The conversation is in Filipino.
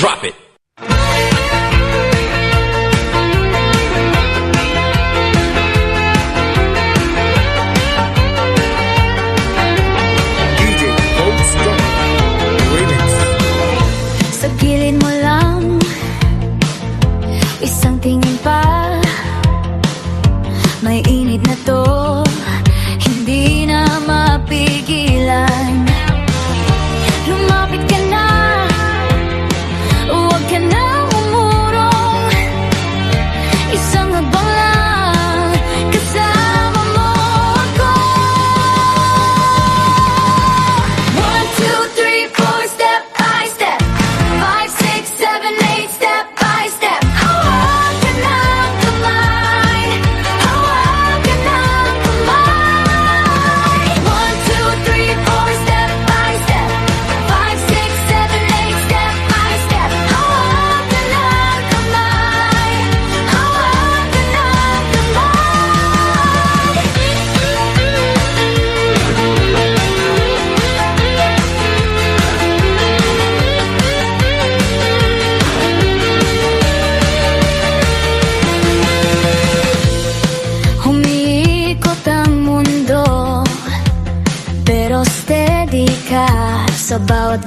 Drop it. DJ Cold Stone Remix. Sa gilid mo lang, isang tingin pa, may init na to, hindi na mapigilan. Lumapit ka na, huwag ka na umurong, isang habang lang, kasama mo ako. 1, 2, 3, 4, step by step, 5, 6, 7, 8, step by step. Hawak ka ng kamay, hawak ka ng kamay. 1, 2, 3, 4, step by step, 5, 6, 7, 8, step by step. Hawak ka ng kamay, hawak ka ng Humiikot ang mundo, pero steady ka sa bawat